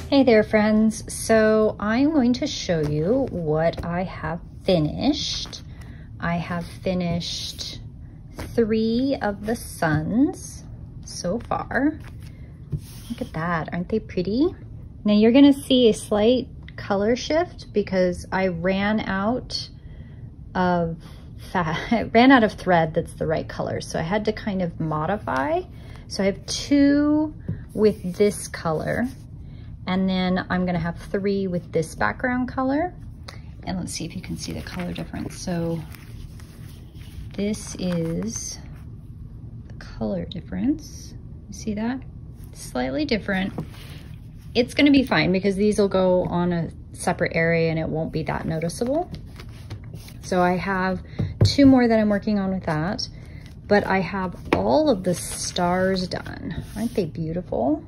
Hey there friends, so I'm going to show you what I have finished. I have finished 3 of the suns so far. Look at that, aren't they pretty? Now you're gonna see a slight color shift because I ran out of thread that's the right color, so I had to kind of modify. So I have 2 with this color, and then I'm gonna have 3 with this background color. And let's see if you can see the color difference. So this is the color difference. You see that? Slightly different. It's gonna be fine because these will go on a separate area and it won't be that noticeable. So I have 2 more that I'm working on with that, but I have all of the stars done. Aren't they beautiful?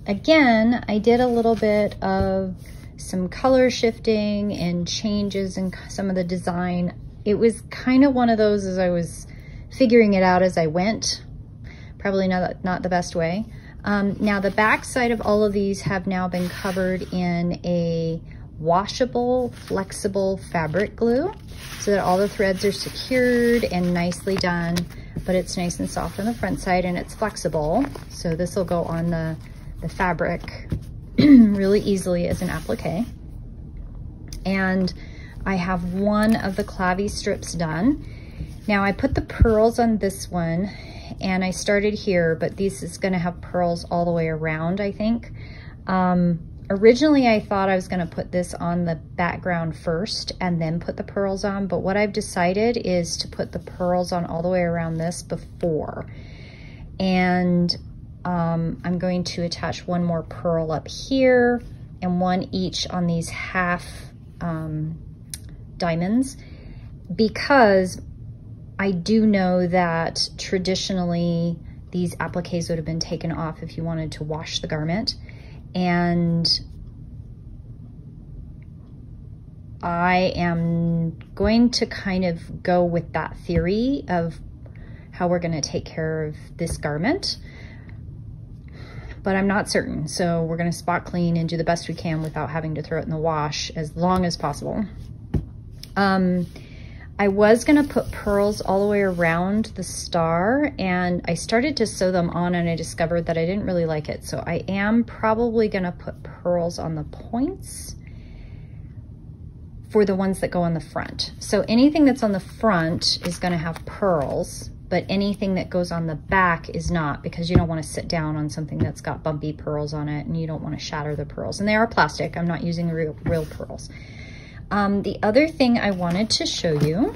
Again, I did a little bit of some color shifting and changes in some of the design. It was kind of one of those as I was figuring it out as I went. Probably not the best way. Now the back side of all of these have now been covered in a washable, flexible fabric glue so that all the threads are secured and nicely done, but it's nice and soft on the front side and it's flexible. So this will go on the fabric really easily as an applique. And I have 1 of the clavy strips done. Now I put the pearls on this one and I started here, but this is gonna have pearls all the way around, I think. Originally I thought I was gonna put this on the background first and then put the pearls on, but what I've decided is to put the pearls on all the way around this before. And I'm going to attach 1 more pearl up here and 1 each on these half diamonds, because I do know that traditionally these appliques would have been taken off if you wanted to wash the garment. And I am going to kind of go with that theory of how we're going to take care of this garment, but I'm not certain. So we're going to spot clean and do the best we can without having to throw it in the wash as long as possible. I was going to put pearls all the way around the star, and I started to sew them on and I discovered that I didn't really like it. So I am probably going to put pearls on the points for the ones that go on the front. So anything that's on the front is going to have pearls, but anything that goes on the back is not, because you don't want to sit down on something that's got bumpy pearls on it and you don't want to shatter the pearls. And they are plastic. I'm not using real pearls. The other thing I wanted to show you,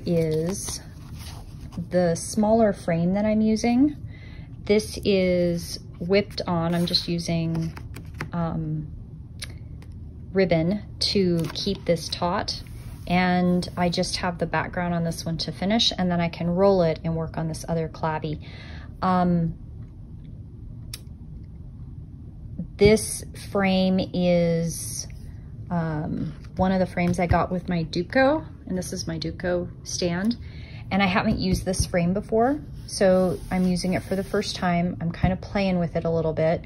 is the smaller frame that I'm using. This is whipped on. I'm just using ribbon to keep this taut, and I just have the background on this one to finish, and then I can roll it and work on this other clavy. This frame is one of the frames I got with my Duco, and this is my Duco stand, and I haven't used this frame before, so I'm using it for the first time. I'm kind of playing with it a little bit.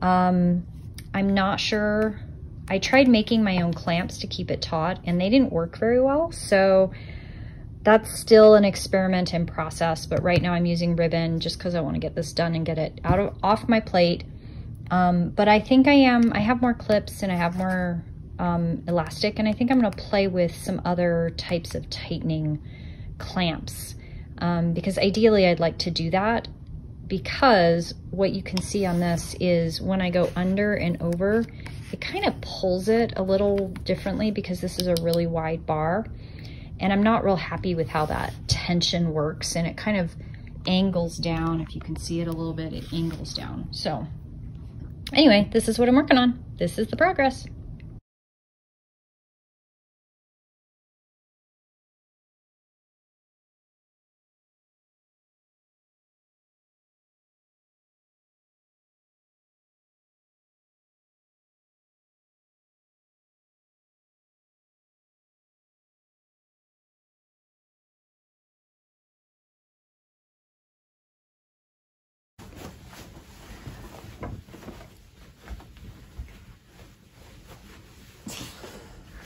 I'm not sure I tried making my own clamps to keep it taut and they didn't work very well. So that's still an experiment in process, but right now I'm using ribbon just because I want to get this done and get it off my plate. But I think I have more clips and I have more elastic, and I think I'm going to play with some other types of tightening clamps because ideally I'd like to do that, because what you can see on this is when I go under and over, it kind of pulls it a little differently because this is a really wide bar. And I'm not real happy with how that tension works, and it kind of angles down. If you can see it a little bit, it angles down. So anyway, this is what I'm working on. This is the progress.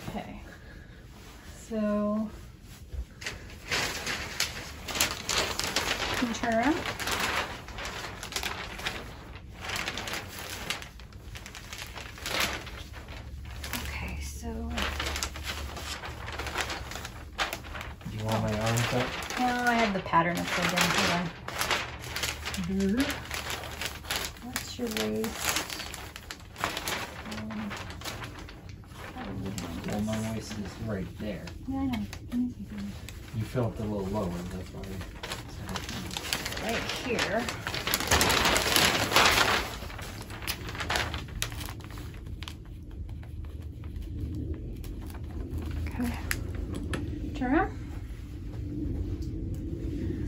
Okay, so can you turn around? Okay, so do you want my arm cut? no, I have the pattern of hold on. What's your waist? Well, my waist is right there. Yeah, I know. You felt a little lower, that's why. Right here. Okay. Turn around.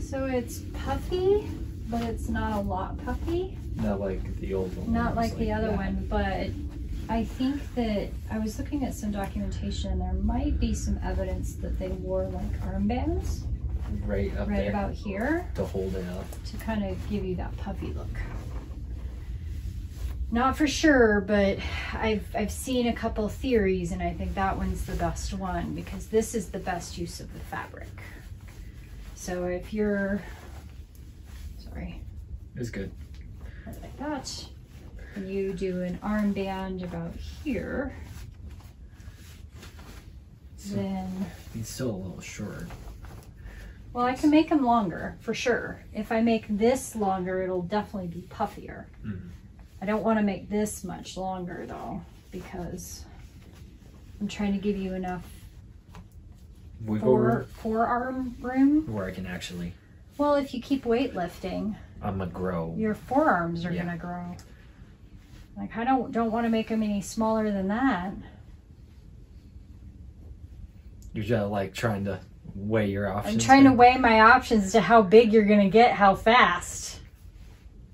So it's puffy, but it's not a lot puffy. Not like the old one. Not like the other that. one, but I think that I was looking at some documentation and there might be some evidence that they wore like armbands Right up right there. about here To hold it up. to kind of give you that puffy look. Not for sure, but I've seen a couple theories and I think that one's the best one because this is the best use of the fabric. So if you're, sorry. It's good. Like that. And you do an armband about here, So, then, he's still a little short. well, I can make them longer for sure. If I make this longer, it'll definitely be puffier. Mm-hmm. I don't want to make this much longer though, because I'm trying to give you enough forearm room. Where I can actually, Well, if you keep weightlifting, I'm gonna grow. your forearms are Yeah. gonna grow. Like I don't want to make them any smaller than that. You're just like trying to weigh your options. I'm trying to weigh my options to how big you're gonna get, how fast.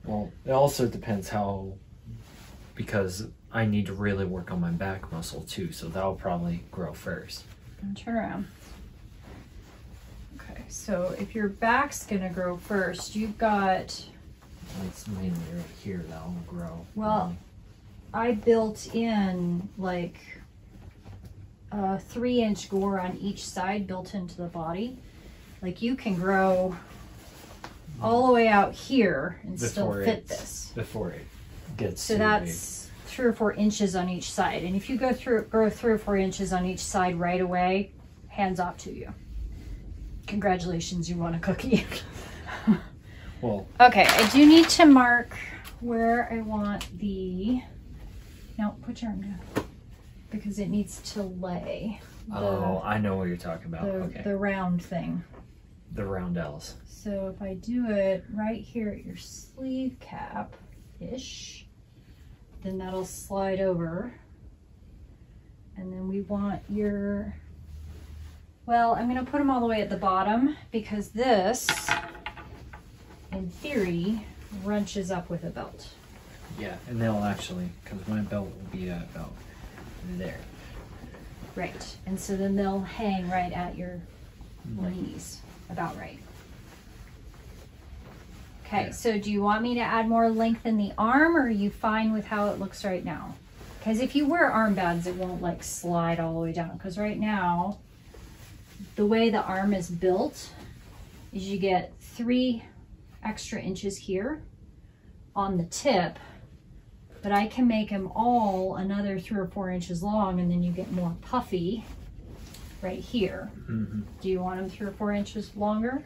Well, it also depends how, because I need to really work on my back muscle too, so that'll probably grow first. And turn around. Okay, so if your back's gonna grow first, you've got, It's mainly right here that'll grow. well, I built in like a 3-inch gore on each side built into the body. Like you can grow all the way out here and still fit this. Before it gets So too that's 3 or 4 inches on each side. And if you grow 3 or 4 inches on each side right away, hands off to you. Congratulations, you won a cookie. big. Well, Okay, I do need to mark where I want the, no, put your arm down, because it needs to lay oh, I know what you're talking about. Okay. the round thing. The roundels. So if I do it right here at your sleeve cap-ish, then that'll slide over. And then we want your, well, I'm gonna put them all the way at the bottom because this, in theory, wrenches up with a belt. Yeah, and they'll actually, because my belt will be about there. Right, and so then they'll hang right at your knees, about right. Okay, Yeah. so do you want me to add more length in the arm or are you fine with how it looks right now? because if you wear armbands, it won't like slide all the way down. Because right now, the way the arm is built is you get 3 extra inches here on the tip, but I can make them all another 3 or 4 inches long, and then you get more puffy right here. Mm-hmm. Do you want them 3 or 4 inches longer?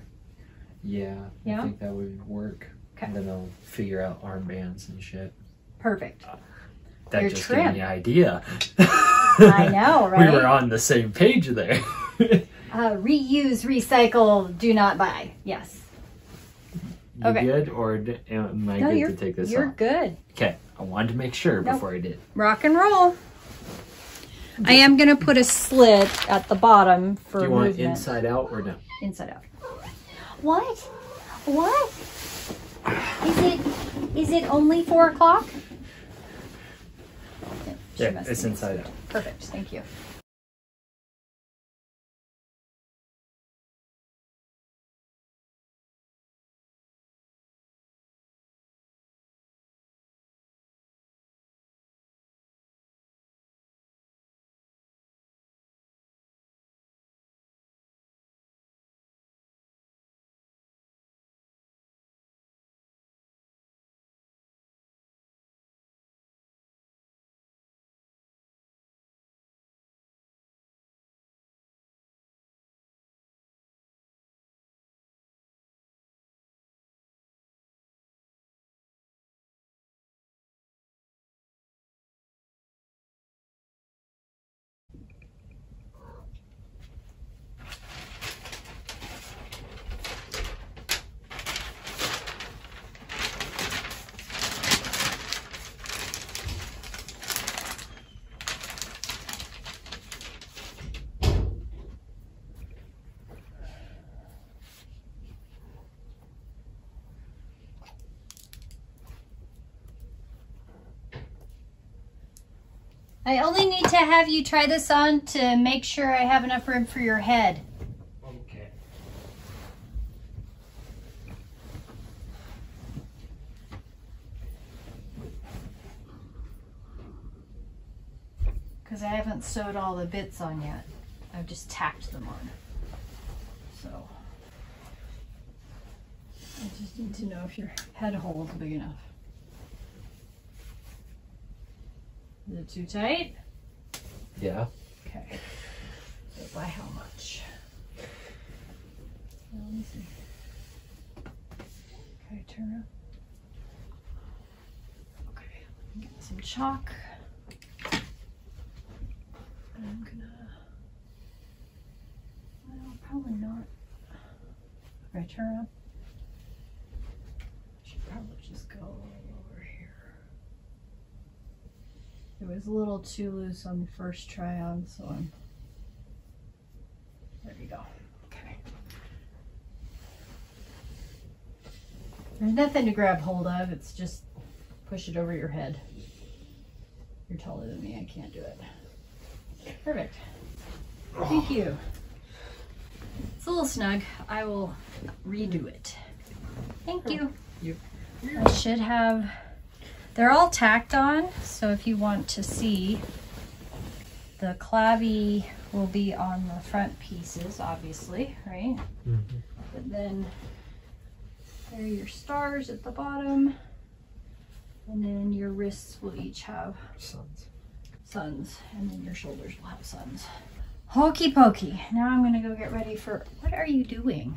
Yeah, Yeah? I think that would work. Okay. And then I'll figure out armbands and shit. Perfect. That Your just trim. gave me an idea. I know, right? We were on the same page there. Reuse, recycle, do not buy. Yes. You Okay. good, or am I good to take this You're off? good. Okay, I wanted to make sure Nope. before I did. Rock and roll. I am going to put a slit at the bottom for Do you want movement. it inside out or no? Inside out. What? What? Is it only 4 o'clock? Yeah, it's inside out. Perfect. Thank you. I only need to have you try this on to make sure I have enough room for your head. Okay. Because I haven't sewed all the bits on yet. I've just tacked them on. So I just need to know if your head hole is big enough. Is it too tight? Yeah. Okay. So by how much? Let me see. Okay, turn up. Okay, get some chalk. And I'm gonna, well, probably not. Okay, turn up. I should probably just go over here. It was a little too loose on the first try on, so there you go. Okay. There's nothing to grab hold of, it's just push it over your head. You're taller than me, I can't do it. Perfect. Thank you. It's a little snug. I will redo it. Thank you. I should have, they're all tacked on, so if you want to see, the clavy will be on the front pieces, obviously, right? Mm-hmm. But then there are your stars at the bottom, and then your wrists will each have suns, and then your shoulders will have suns. Hokey pokey. Now I'm gonna go get ready for, what are you doing?